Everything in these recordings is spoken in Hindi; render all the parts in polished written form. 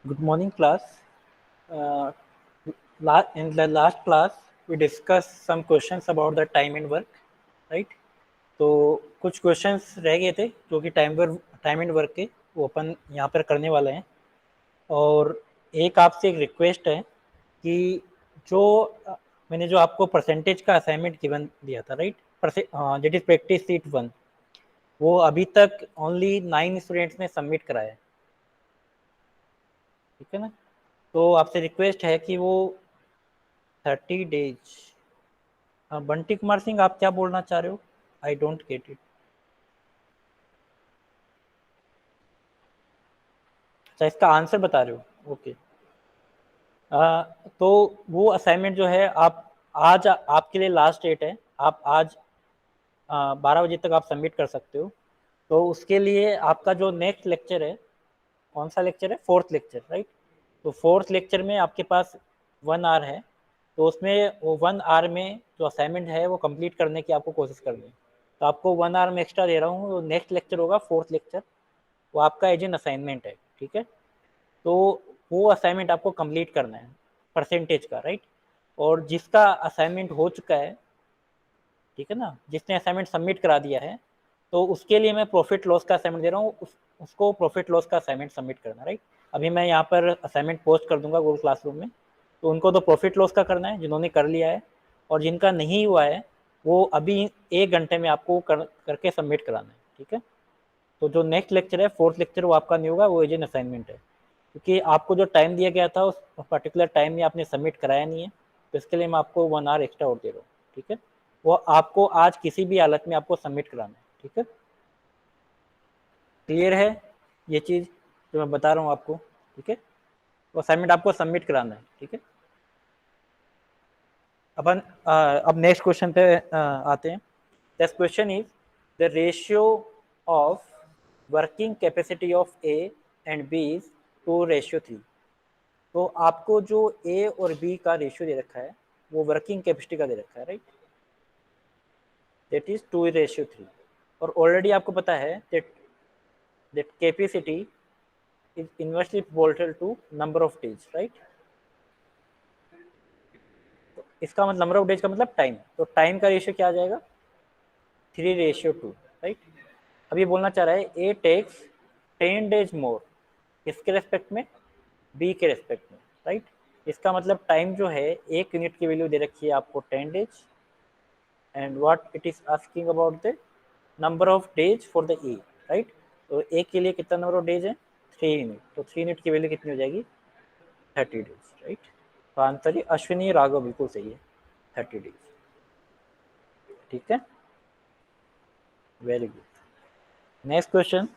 Good morning, class. Uh, in the last class, we discussed some questions about the time and work, right? तो कुछ क्वेश्चंस रह गए थे जो कि टाइम एंड वर्क के वो अपन यहाँ पर करने वाले हैं। और एक आपसे एक रिक्वेस्ट है कि जो मैंने जो आपको परसेंटेज का असाइनमेंट गिवन दिया था, right, that is practice sheet 1, वो अभी तक ओनली 9 स्टूडेंट्स ने सबमिट करा है, ठीक है ना। तो आपसे रिक्वेस्ट है कि वो 30 डेज। बंटी कुमार सिंह, आप क्या बोलना चाह रहे हो? I don't get it. अच्छा, इसका आंसर बता रहे हो, ओके। तो वो असाइनमेंट जो है आप आज, आपके लिए लास्ट डेट है, आप आज 12 बजे तक आप सबमिट कर सकते हो। तो उसके लिए आपका जो नेक्स्ट लेक्चर है, कौन सा लेक्चर है? Fourth lecture, right. तो फोर्थ लेक्चर में आपके पास 1 आवर है, तो उसमें वो 1 आवर में जो असाइनमेंट है वो कंप्लीट करने की आपको कोशिश करनी है। तो आपको 1 आवर में एक्स्ट्रा दे रहा हूँ। तो नेक्स्ट लेक्चर होगा फोर्थ लेक्चर, वो आपका एज एन असाइनमेंट है, ठीक है। तो वो असाइनमेंट आपको कंप्लीट करना है परसेंटेज का, राइट। और जिसका असाइनमेंट हो चुका है, ठीक है ना, जिसने असाइनमेंट सबमिट करा दिया है, तो उसके लिए मैं प्रॉफिट लॉस का असाइनमेंट दे रहा हूँ, उसको प्रॉफिट लॉस का असाइनमेंट सबमिट करना, राइट। अभी मैं यहाँ पर असाइनमेंट पोस्ट कर दूंगा गूगल क्लासरूम में, तो उनको तो प्रॉफिट लॉस का करना है जिन्होंने कर लिया है, और जिनका नहीं हुआ है वो अभी 1 घंटे में आपको करके सबमिट कराना है, ठीक है। तो जो नेक्स्ट लेक्चर है, फोर्थ लेक्चर, वो आपका नहीं होगा, वो एज एन असाइनमेंट है, क्योंकि आपको जो टाइम दिया गया था उस पर्टिकुलर टाइम में आपने सबमिट कराया नहीं है, तो इसके लिए मैं आपको 1 आवर एक्स्ट्रा और दे रहा हूँ, ठीक है। वो आपको आज किसी भी हालत में आपको सबमिट कराना है, ठीक है। क्लियर है ये चीज़ जो मैं बता रहा हूँ आपको, ठीक है। वो असाइनमेंट आपको सबमिट कराना है, ठीक है। अपन अब नेक्स्ट क्वेश्चन पे आते हैं। This question is the ratio of working capacity of A and B is 2:3। तो आपको जो ए और बी का रेशियो दे रखा है वो वर्किंग कैपेसिटी का दे रखा है, राइट, दैट इज 2:3। और ऑलरेडी आपको पता है that capacity is inversely proportional to number of days, right. तो इसका मतलब नंबर ऑफ डेज का मतलब टाइम, तो टाइम का रेशियो क्या आ जाएगा? 3:2, राइट। अब ये बोलना चाह रहा है ए टेक्स 10 डेज मोर, किसके रेस्पेक्ट में? बी के रेस्पेक्ट में, राइट। इसका मतलब टाइम जो है, 1 यूनिट की वैल्यू दे रखी है आपको 10 days, and what it is asking about the number of days for the A, right. तो ए के लिए कितना नंबर ऑफ डेज है? 3 यूनिट, तो 3 यूनिट की वैल्यू कितनी हो जाएगी? 30 डेज, राइट। तो आंसर ही अश्विनी राघव बिल्कुल सही है, 30 डेज, ठीक है। Very good. Next question,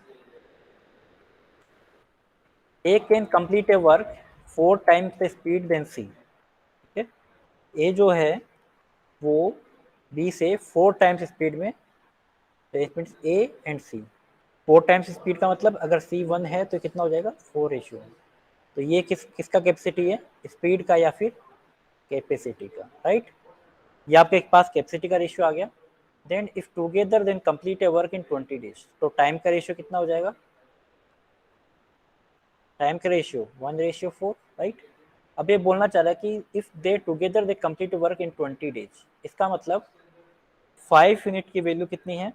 A can complete A work 4 times the speed than C, ठीक है। ए जो है वो बी से 4 times स्पीड में, it means A and C. 4 times speed का मतलब अगर सी 1 है तो कितना हो जाएगा? 4:1। तो ये किसका कैपेसिटी है? स्पीड का या फिर कैपेसिटी का, राइट। ये आपके पास कैपेसिटी का रेशियो आ गया। Then if together then complete A work in 20 days, तो टाइम का रेशियो कितना हो जाएगा? टाइम का रेशियो 1:4, राइट। अब ये बोलना चाह रहा है कि if they together they complete work in 20 days, इसका मतलब 5 यूनिट की वैल्यू कितनी है?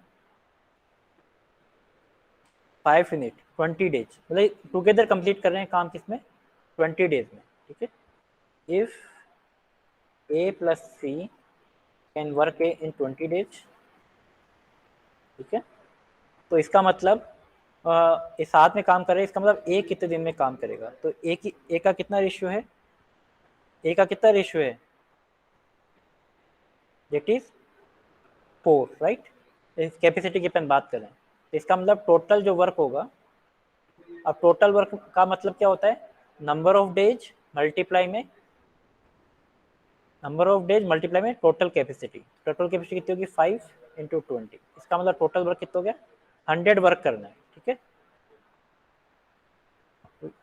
5 यूनिट 20 डेज, मतलब टुगेदर कंप्लीट कर रहे हैं काम किसमें? 20 डेज में, ठीक है। If A plus C can work A in 20 days, ठीक है। तो इसका मतलब ये साथ में काम कर रहे हैं, इसका मतलब ए कितने दिन में काम करेगा? तो ए का कितना रेशियो है? ए का कितना रेशियो है? That is 4, right. इस कैपेसिटी की अपन बात करें तो इसका मतलब टोटल जो वर्क होगा, अब टोटल वर्क का मतलब क्या होता है? नंबर ऑफ डेज मल्टीप्लाई में टोटल कैपेसिटी। टोटल कैपेसिटी कितनी होगी? 5 × 20, इसका मतलब टोटल वर्क कितना हो गया? 100 वर्क करना है, ठीक है।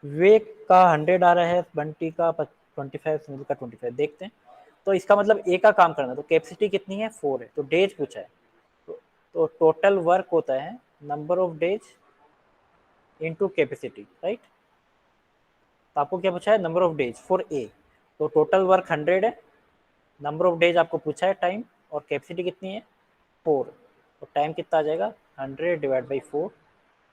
विवेक का 100 आ रहा है, बंटी का 25, सुनील का 25, देखते हैं। तो इसका मतलब ए का काम करना है, तो कैपेसिटी कितनी है? 4 है, तो डेज पूछा है। तो टोटल वर्क होता है number of days into capacity, right. तो आपको क्या पूछा है, number of days for a, तो टोटल वर्क 100 है, नंबर ऑफ डेज आपको पूछा है टाइम, और कैपेसिटी कितनी है 4, तो टाइम कितना आ जाएगा 100 डिवाइड बाई 4,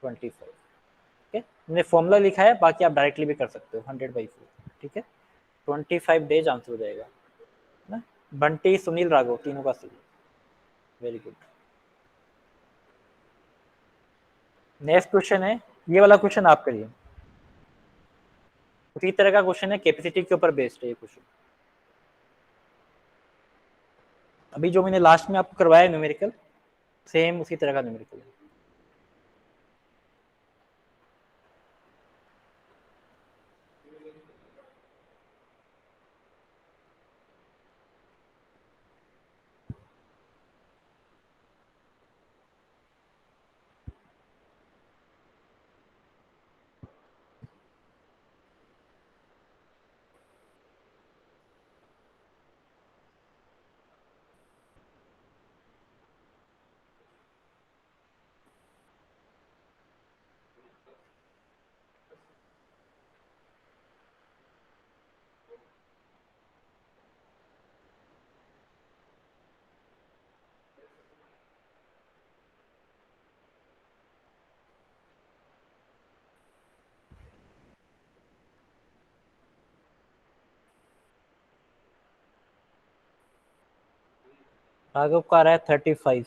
25। ठीक है, मैंने फॉर्मूला लिखा है, बाकी आप डायरेक्टली भी कर सकते हो 100/4। ठीक है, 25 डेज आंसर हो जाएगा ना। बंटी, सुनील, राघव तीनों का सही। Very good. नेक्स्ट क्वेश्चन है, ये वाला क्वेश्चन आप करिए, उसी तरह का क्वेश्चन है, कैपेसिटी के ऊपर बेस्ड है ये क्वेश्चन। अभी जो मैंने लास्ट में आपको करवाया न्यूमेरिकल, सेम उसी तरह का न्यूमेरिकल है। राघव का आ रहा है 35।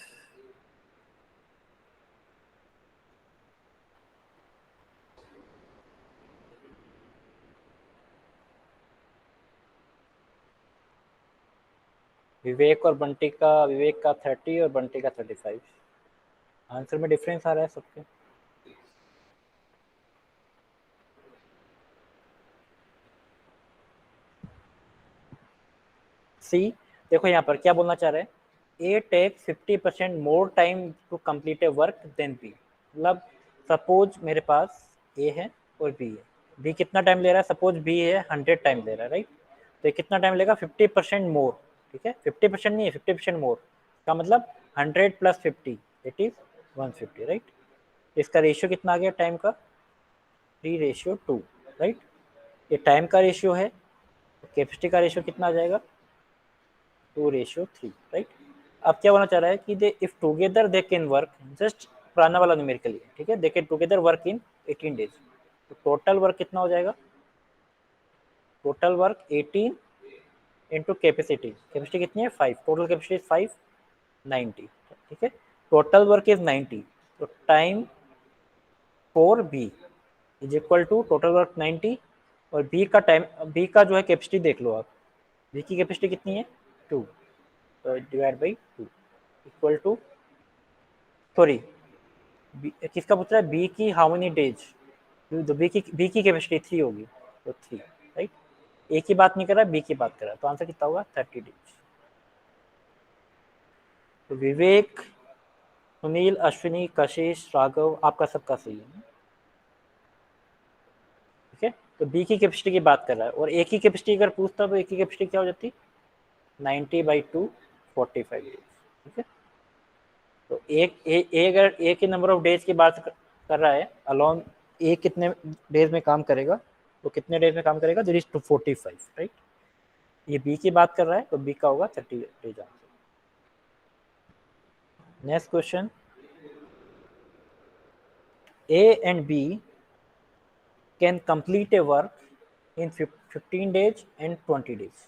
विवेक का 30 और बंटी का 35। आंसर में डिफरेंस आ रहा है सबके। सी, देखो यहाँ पर क्या बोलना चाह रहे हैं, A take 50% more time to complete A work than B. मतलब सपोज मेरे पास ए है और बी है, बी कितना टाइम ले रहा है, सपोज बी है 100 टाइम ले रहा है, राइट, तो ये कितना टाइम लेगा 50% मोर। ठीक है, 50% नहीं है, 50% मोर का मतलब 100 + 50 इट इज 150, राइट। इसका रेशियो कितना आ गया टाइम का, 3:2, राइट। ये टाइम का रेशियो है, कैपेसिटी का रेशियो कितना आ जाएगा 2:3, राइट। अब क्या होना चाह रहा है कि they if together they can work, just पुराना वाला न्यूमेरिकल, ठीक है, they can together work in 18 days, तो टोटल वर्क कितना हो जाएगा, total work 18 into capacity, capacity कितनी है 5, टोटल कैपेसिटी 5, 90। ठीक है, टोटल वर्क इज 90, तो time for B is equal to total work 90, और बी का टाइम, बी का जो है कैपेसिटी देख लो आप, बी की कैपेसिटी कितनी है 2, तो divide by 2 equal to, sorry किसका पूछ रहा है, बी की हाउ मेनी डेज, तो बी की कैपेसिटी 3 होगी, तो 3, राइट। ए की बात नहीं कर रहा, बी की बात कर रहा है, तो आंसर कितना होगा 30 डेज। तो विवेक, सुनील, अश्विनी, कशिश, राघव आपका सबका सही है। ठीक है, तो बी की कैपेसिटी की बात कर रहा है, और ए की कैपेसिटी अगर पूछता तो ए की कैपेसिटी क्या हो जाती 90/2, 45 डेज। ठीक है, तो अगर ए के नंबर ऑफ डेज की बात कर रहा है अलॉन, ए कितने डेज में काम करेगा, तो कितने डेज में काम करेगा, देयर इज 245, राइट। ये बी की बात कर रहा है, तो बी का होगा 30 days answer. Next question, A and B can complete a work in 15 days and 20 days.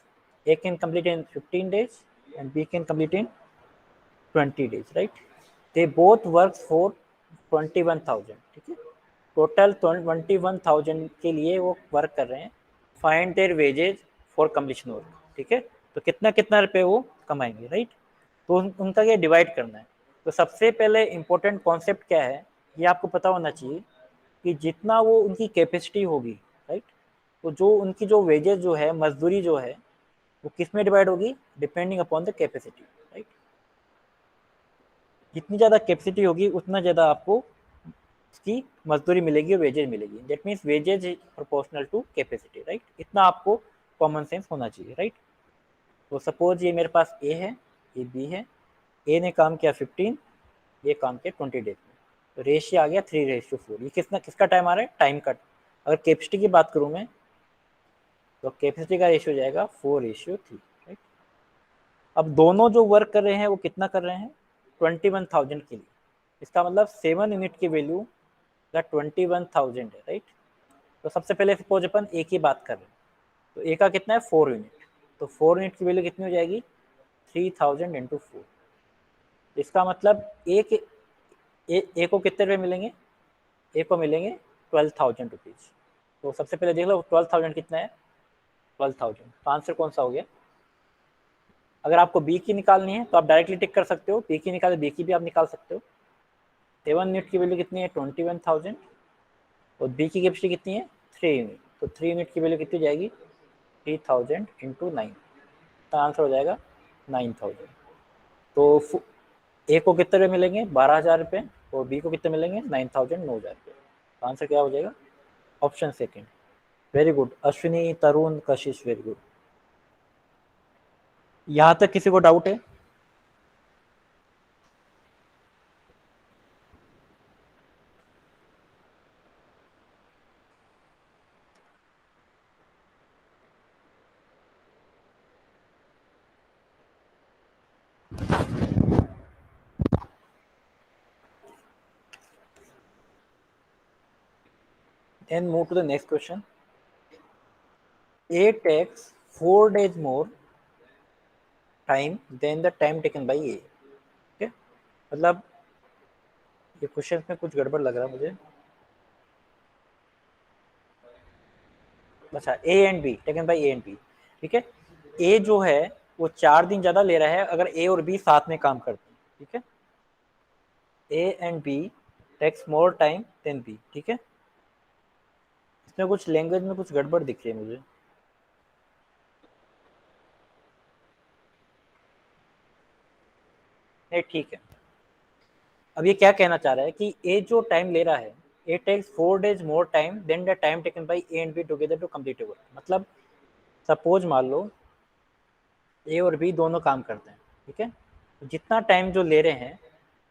A can complete in 15 days and B can complete in 20 days, right? They both work for 21,000. ठीक है, टोटल 21,000 के लिए वो वर्क कर रहे हैं। Find their wages for completion work. ठीक है, तो कितना कितना रुपए वो कमाएंगे, राइट। तो उनका ये डिवाइड करना है। तो सबसे पहले इंपॉर्टेंट कॉन्सेप्ट क्या है, ये आपको पता होना चाहिए कि जितना वो उनकी कैपेसिटी होगी, राइट, तो जो उनकी जो वेजेस जो है, मजदूरी जो है, वो किस में डिवाइड होगी, depending upon the capacity, right. जितनी ज़्यादा कैपेसिटी होगी उतना ज़्यादा आपको उसकी मजदूरी मिलेगी और वेजेज मिलेगी। That means wages is proportional to capacity, right. इतना आपको कॉमन सेंस होना चाहिए, राइट। तो सपोज ये मेरे पास ए है, ये बी है, ए ने काम किया 15, ये काम किया 20 डेज में, तो रेशियो आ गया 3:4। ये किसका टाइम आ रहा है, टाइम का। अगर कैपेसिटी की बात करूँ मैं, तो कैपेसिटी का रेशियो जाएगा 4:3, राइट। अब दोनों जो वर्क कर रहे हैं वो कितना कर रहे हैं, 21,000 के लिए। इसका मतलब 7 यूनिट की वैल्यू 21,000 है, राइट। तो सबसे पहले सपोज अपन ए की बात कर रहे हैं, तो ए का कितना है 4 यूनिट, तो 4 यूनिट की वैल्यू कितनी हो जाएगी 3000 इंटू 4। इसका मतलब ए को कितने रुपये मिलेंगे, ए को मिलेंगे 12,000 रुपीज़। तो सबसे पहले देख लो 12,000 कितना है, 12,000। तो आंसर कौन सा हो गया। अगर आपको बी की निकालनी है तो आप डायरेक्टली टिक कर सकते हो, बी की निकाले बी की भी आप निकाल सकते हो। 7 यूनिट की वैल्यू कितनी है 21,000 और बी की कैपेसिटी कितनी है 3 यूनिट, तो 3 यूनिट की वैल्यू कितनी जाएगी 3000 इंटू 9, तो आंसर हो जाएगा 9,000। तो ए को कितने रुपये मिलेंगे 12,000 रुपये और बी को कितने मिलेंगे 9,000, 9,000 रुपये। तो आंसर क्या हो जाएगा option second. Very good Ashwini, Tarun, Kashish, very good. यहां तक किसी को डाउट है। Then move to the next question. A takes 4 days more time than the time taken by A. Okay? मतलब ये क्वेश्चन में कुछ गड़बड़ लग रहा है मुझे। अच्छा A and B taken by A and B, ठीक है। ए जो है वो 4 दिन ज्यादा ले रहा है अगर ए और बी साथ में काम करते हैं, ठीक है। A and B takes more time than B, ठीक है। इसमें कुछ लैंग्वेज में कुछ गड़बड़ दिख रही है मुझे। नहीं ठीक है। अब ये क्या कहना चाह रहा है कि ए जो टाइम ले रहा है, A takes 4 days more time than the time taken by A and B together to complete work. मतलब सपोज मान लो ए और बी दोनों काम करते हैं, ठीक है। तो जितना टाइम जो ले रहे हैं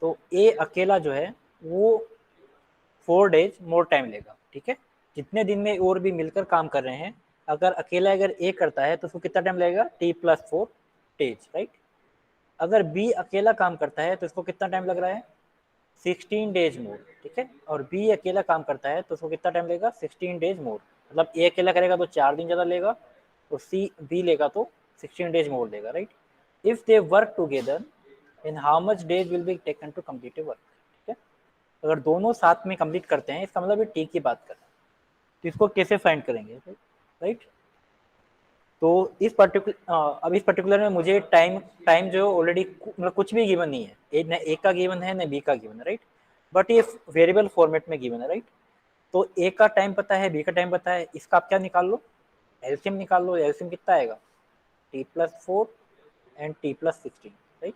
तो ए अकेला जो है वो 4 days मोर टाइम लेगा, ठीक है। जितने दिन में और भी मिलकर काम कर रहे हैं, अगर अकेला अगर ए करता है तो उसको कितना टाइम लगेगा T+4 डेज, राइट। अगर बी अकेला काम करता है तो इसको कितना टाइम लग रहा है 16 डेज मोर, ठीक है। और बी अकेला काम करता है तो उसको कितना टाइम लेगा 16 डेज मोर। मतलब ए अकेला करेगा तो 4 दिन ज़्यादा लेगा और सी बी लेगा तो 16 डेज मोर देगा, right. If they work together in how much days will be taken to complete work, ठीक है। अगर दोनों साथ में कंप्लीट करते हैं इसका मतलब ये टी की बात कर रहे हैं, तो इसको कैसे फाइंड करेंगे, राइट। तो अब इस पर्टिकुलर में मुझे टाइम टाइम जो ऑलरेडी मतलब कुछ भी गिवन नहीं है, न ए का गिवन है न बी का गिवन है, राइट। बट ये वेरिएबल फॉर्मेट में गिवन है, राइट। तो ए का टाइम पता है, बी का टाइम पता है, इसका आप क्या निकाल लो एलसीएम निकाल लो। एलसीएम कितना आएगा T+4 एंड T+16, राइट।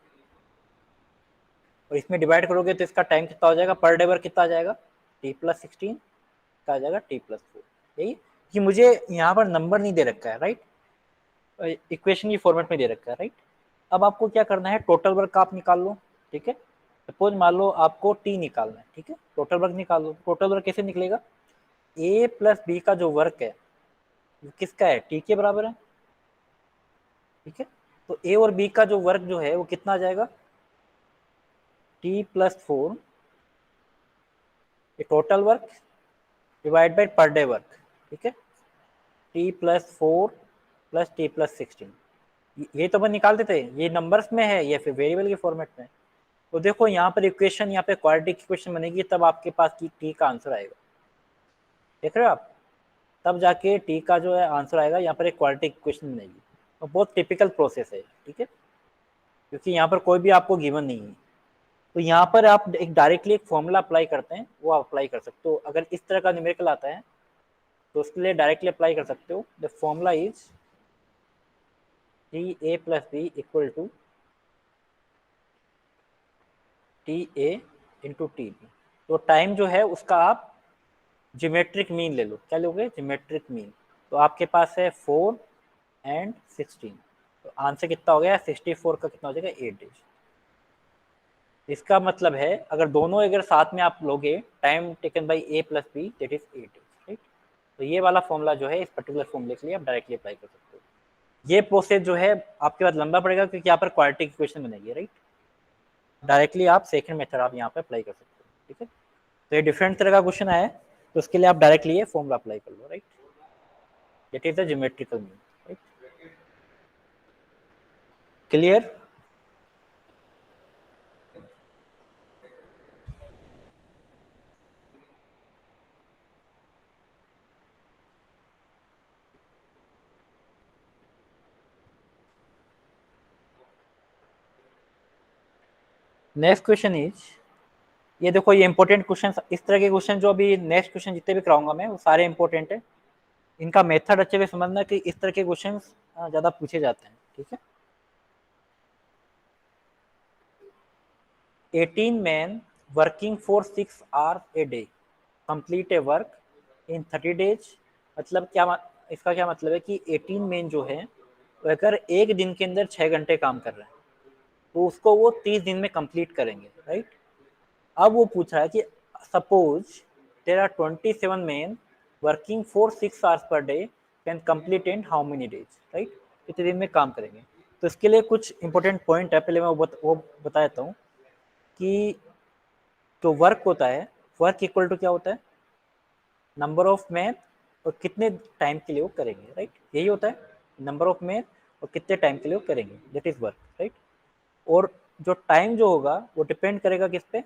और इसमें डिवाइड करोगे तो इसका टाइम कितना हो जाएगा पर डे वर्क कितना आ जाएगा T+16 का आ जाएगा T+4, यही कि मुझे यहाँ पर नंबर नहीं दे रखा है, राइट। इक्वेशन की फॉर्मेट में दे रखा है, राइट। अब आपको क्या करना है टोटल वर्क आप निकाल लो, ठीक है। सपोज मान लो आपको टी निकालना है, ठीक है। टोटल वर्क निकाल लो। टोटल वर्क कैसे निकलेगा ए प्लस बी का जो वर्क है वो किसका है टी के बराबर है, ठीक है। तो ए और बी का जो वर्क जो है वो कितना आ जाएगा T+4 total work divide by पर डे वर्क, ठीक है। T+4 प्लस T+16 ये तो अपन निकाल देते हैं, ये नंबर्स में है या फिर वेरिएबल के फॉर्मेट में। तो देखो यहाँ पर इक्वेशन यहाँ पे क्वाड्रेटिक इक्वेशन बनेगी तब आपके पास टी का आंसर आएगा, देख रहे हो आप। तब जाके टी का जो है आंसर आएगा, यहाँ पर एक क्वाड्रेटिक इक्वेशन बनेगी। तो बहुत टिपिकल प्रोसेस है, ठीक है, क्योंकि यहाँ पर कोई भी आपको गिवन नहीं है। तो यहाँ पर आप एक डायरेक्टली एक फॉर्मूला अप्लाई करते हैं, वो आप अप्लाई कर सकते हो। अगर इस तरह का न्यूमेरिकल आता है तो उसके लिए डायरेक्टली अप्लाई कर सकते हो। The formula is TA plus B equal to TA into T B. तो टाइम जो है उसका आप ज्योमेट्रिक मीन ले लो। क्या लोगे ज्योमेट्रिक मीन। तो आपके पास है 4 एंड 16, तो आंसर कितना हो गया 64 का कितना हो जाएगा 8 डेज। इसका मतलब है अगर दोनों अगर साथ में आप लोगे time taken by A plus B that is 8 days, right. तो ये वाला फॉर्मूला जो है इस पर्टिकुलर फॉर्मूले के लिए आप डायरेक्टली अप्लाई कर सकते हो। ये प्रोसेस जो है आपके पास लंबा पड़ेगा क्योंकि यहाँ पर क्वाड्रेटिक इक्वेशन बनेगी, राइट। डायरेक्टली आप सेकंड मेथड आप यहाँ पे अप्लाई कर सकते हो, ठीक है। तो ये डिफरेंट तरह का क्वेश्चन आया है, तो उसके लिए आप डायरेक्टली ये फॉर्मूला अप्लाई कर लो, right. It is a geometrical mean, right. Clear. Next question is, ये देखो ये इंपॉर्टेंट क्वेश्चन, इस तरह के क्वेश्चन जो अभी नेक्स्ट क्वेश्चन जितने भी कराऊंगा मैं वो सारे इंपॉर्टेंट है। इनका मेथड अच्छे से समझना कि इस तरह के क्वेश्चन ज्यादा पूछे जाते हैं, ठीक है। 18 men working for 6 hours a day complete a work in 30 days। मतलब क्या, इसका क्या मतलब है कि 18 मेन जो है अगर एक दिन के अंदर 6 घंटे काम कर रहे हैं तो उसको वो 30 दिन में कंप्लीट करेंगे, राइट। अब वो पूछ रहा है कि suppose there are 27 men working for 6 hours पर day can complete in how many days, right. कितने दिन में काम करेंगे। तो इसके लिए कुछ इंपॉर्टेंट पॉइंट है, पहले मैं वो बता देता हूँ कि जो वर्क होता है, वर्क इक्वल टू क्या होता है, नंबर ऑफ मैन और कितने टाइम के लिए वो करेंगे, राइट। यही होता है, नंबर ऑफ मैन और कितने टाइम के लिए वो करेंगे, दैट इज वर्क, राइट। और जो टाइम जो होगा वो डिपेंड करेगा किस पे,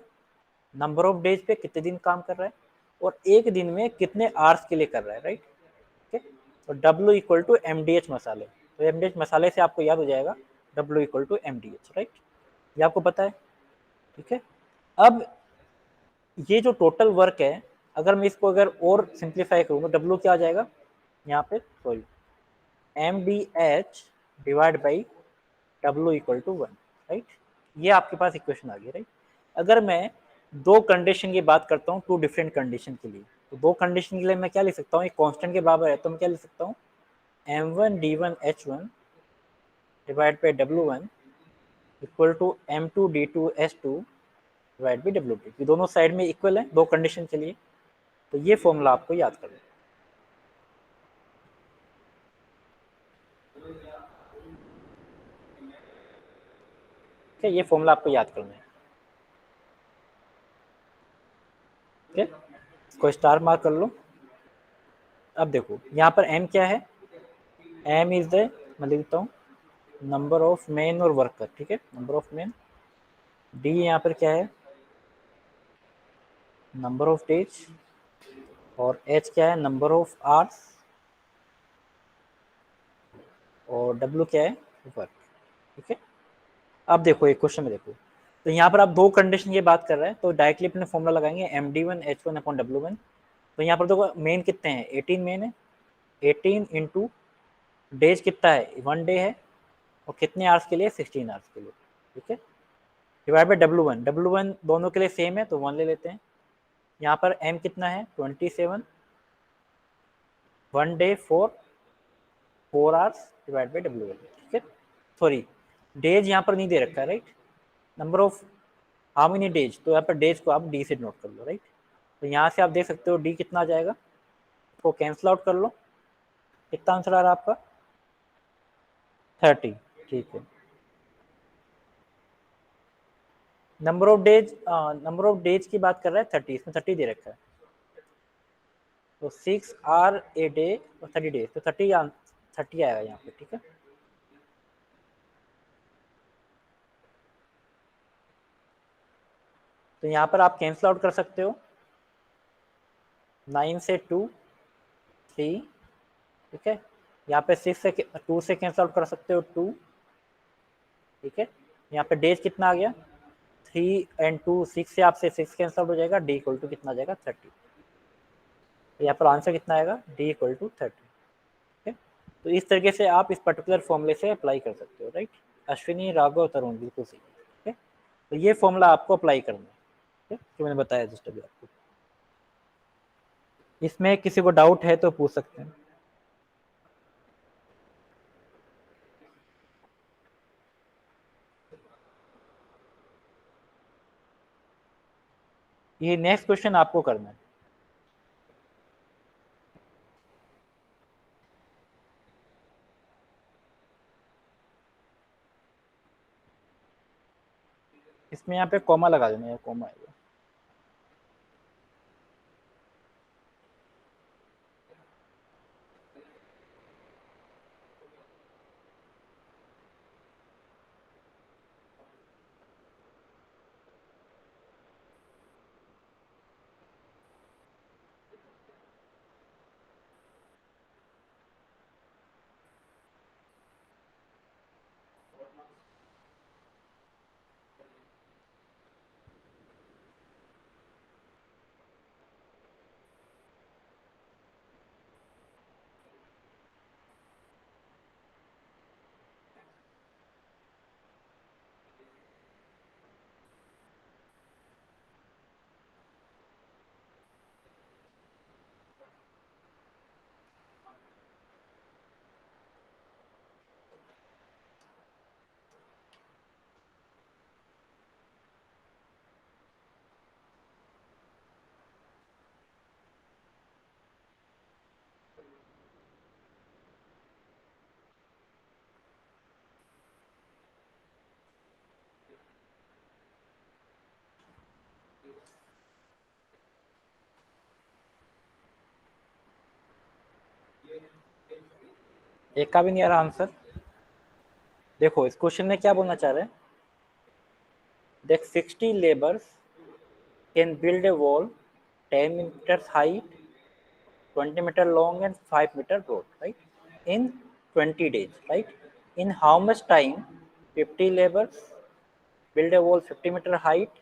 नंबर ऑफ डेज पे, कितने दिन काम कर रहा है और एक दिन में कितने आवर्स के लिए कर रहा है, राइट। ठीक है। तो W इक्वल टू MDH मसाले, तो MDH मसाले से आपको याद हो जाएगा W equal to MDH, right. ये आपको पता है, ठीक है। अब ये जो टोटल वर्क है, अगर मैं इसको अगर और सिंप्लीफाई करूँ तो W क्या आ जाएगा यहाँ पे, sorry, MDH divide by W equal to 1, right. ये आपके पास इक्वेशन आ गई, राइट। अगर मैं दो कंडीशन की बात करता हूँ, टू डिफरेंट कंडीशन के लिए, तो दो कंडीशन के लिए मैं क्या लिख सकता हूँ, एक कांस्टेंट के बराबर है तो मैं क्या लिख सकता हूँ, M1D1H1 divide by W1 equal to M2D2H2 divide by W2। ये दोनों साइड में इक्वल है दो कंडीशन के लिए, तो ये फॉर्मूला आपको याद करना है। ठीक है, ये फॉर्मूला आपको याद करना है, ठीक है। इसको स्टार मार्क कर लो। अब देखो यहाँ पर M क्या है, M इज द, मैं लिखता हूँ नंबर ऑफ मैन और वर्कर, ठीक है, नंबर ऑफ मैन। D यहाँ पर क्या है, नंबर ऑफ डेज, और H क्या है, नंबर ऑफ आवर्स, और W क्या है, वर्क, ठीक है। अब देखो एक क्वेश्चन में देखो, तो यहाँ पर आप दो कंडीशन की बात कर रहे हैं तो डायरेक्टली अपने फॉर्मूला लगाएंगे MD1H1 अपॉन W1। तो यहाँ पर देखो मेन कितने हैं, 18 मेन है, 18 इंटू डेज कितना है, 1 डे है, और कितने आवर्स के लिए, 16 आवर्स के लिए, ठीक है। डिवाइड बाई W1 दोनों के लिए सेम है तो 1 ले लेते हैं। यहाँ पर M कितना है, 27, 1 day 4 hours divide by W1, ठीक है। सॉरी, डेज यहाँ पर नहीं दे रखा है, right. Number of how many days, तो यहाँ पर डेज को आप D से नोट कर लो, राइट। तो यहाँ से आप देख सकते हो D कितना आ जाएगा, तो कैंसिल आउट कर लो, कितना आंसर आ रहा है आपका, 30, ठीक है। नंबर ऑफ डेज की बात कर रहा है 30, इसमें 30 दे रखा है, तो 6 आर ए डे और 30 डेज, तो 30 आएगा यहाँ पे, ठीक है। तो यहाँ पर आप कैंसिल आउट कर सकते हो, 9 से 2 3, ठीक है। यहाँ पे 6 से 2 से कैंसिल आउट कर सकते हो 2, ठीक है। यहाँ पे डेज कितना आ गया, 3 and 2 6 से आपसे 6 कैंसिल आउट हो जाएगा, D इक्वल टू कितना आ जाएगा, 30। तो यहाँ पर आंसर कितना आएगा, D इक्वल टू 30, ठीक है। तो इस तरीके से आप इस पर्टिकुलर फॉर्मूले से अप्लाई कर सकते हो, राइट। अश्विनी, राघव, तरुण, बिल्कुल सही, ठीक है। तो ये फॉर्मूला आपको अप्लाई करना है, ठीक है, जो मैंने बताया जस्ट अभी आपको। इसमें किसी को डाउट है तो पूछ सकते हैं। ये नेक्स्ट क्वेश्चन आपको करना है। इसमें यहाँ पे कॉमा लगा देना है, कॉमा है। एक का भी नहीं आ रहा आंसर। देखो इस क्वेश्चन में क्या बोलना चाह रहे हैं, देख 60 labours can build a wall 10 meters height, 20 meter long and 5 meter broad, right? In 20 days, right? In how much time 50 laborers build a wall 50-meter height,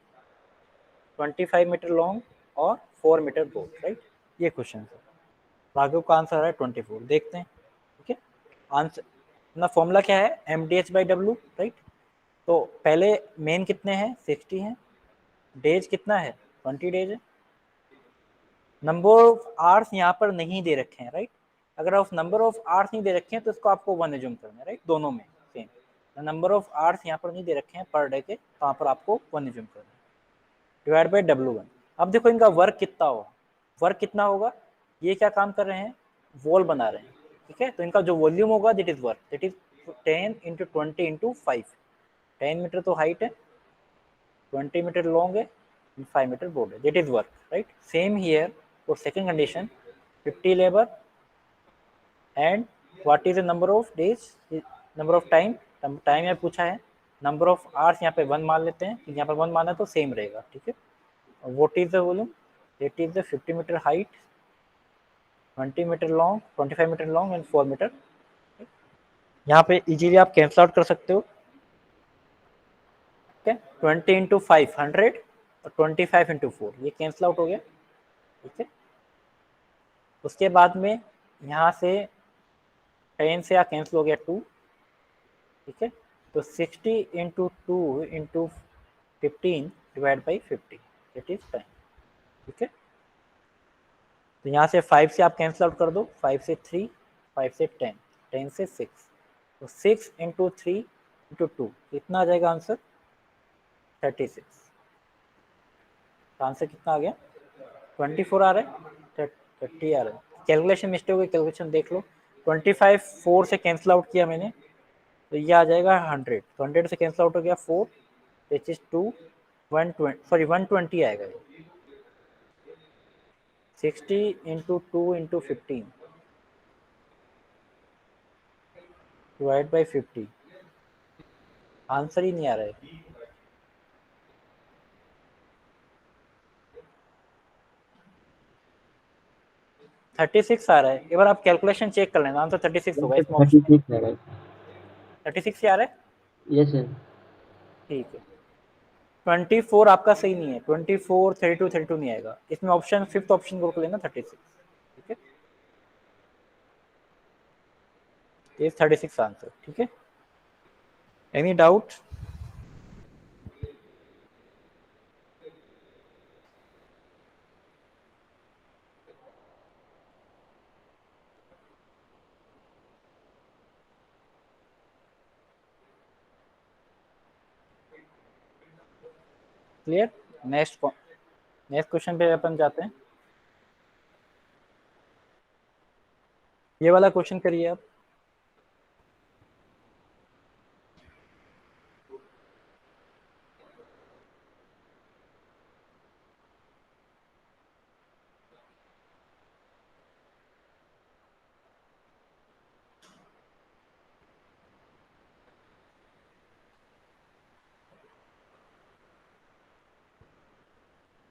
25-meter long और 4-meter broad, right? ये क्वेश्चन है। राघव का आंसर है 24। देखते हैं, ठीक है। आंसर ना, फॉर्मूला क्या है, M D H by W, right. तो पहले मेन कितने हैं, 60 हैं, डेज कितना है, 20 डेज है। नंबर ऑफ आवर्स यहाँ पर नहीं दे रखे हैं, राइट। अगर आप नंबर ऑफ आवर्स नहीं दे रखे हैं तो इसको आपको 1 एज्यूम करना है, राइट, दोनों में सेम। नंबर ऑफ आवर्स यहाँ पर नहीं दे रखे हैं पर डे के, तो यहाँ पर आपको 1 एज्यूम करना है, डिवाइड बाई W1। अब देखो इनका वर्क कितना होगा, वर्क कितना होगा, ये क्या काम कर रहे हैं, वॉल बना रहे हैं, ठीक है। तो इनका जो वॉल्यूम होगा that is work, that is 10 × 20 × 5। 10 metre तो हाइट है, 20 मीटर लॉन्ग है, 5 मीटर ब्रॉड है, that is work, right. Same here for second condition, 50 labour and what is the number of days, number of time, time यहाँ पूछा है, नंबर ऑफ आवर्स यहाँ पे 1 मान लेते हैं, यहाँ पर 1 माना है तो सेम रहेगा, ठीक है। What is the volume? It is the 50 meter height, 20 meter long, 25 meter long and 4 meter। यहाँ पे इजीली आप कैंसल आउट कर सकते हो, ठीक है। 20 × 5 100 और 25 × 4 ये कैंसल आउट हो गया, ठीक है। उसके बाद में यहाँ से 10 से कैंसिल हो गया 2, ठीक है। तो 60 × 2 × 15 डिवाइड बाई 50, इट इज 10, ठीक है। तो यहाँ से 5 से आप कैंसिल आउट कर दो, 5 से 3, 5 से 10, 10 से 6, तो 6 × 3 × 2 कितना आ जाएगा आंसर, 36। आंसर कितना आ गया, 24 आ रहा है, 30 आ रहा है। कैलकुलेशन मिस्टेक हुई, कैलकुलेशन देख लो। 25 4 से कैंसिल आउट किया मैंने, तो ये आ जाएगा 100, तो 100 से कैंसिल आउट हो गया 4, विच इज 2, 120, सॉरी 120 आएगा ये। 60 × 2 × 15 डिवाइड बाई 50, आंसर ही नहीं आ रहा है। 36 आ रहा है, एक बार आप कैलकुलेशन चेक कर लेना, आंसर 36 होगा, इसमें ऑप्शन 36 आ रहा है। 36 से आ रहा है, यस सर। ठीक है। 24 आपका सही नहीं है, 24 32 32 नहीं आएगा, इसमें ऑप्शन फिफ्थ ऑप्शन को लेना 36, ठीक है। ये 36 आंसर, ठीक है। Any doubt, clear. Next question पे अपन जाते हैं। ये वाला क्वेश्चन करिए आप।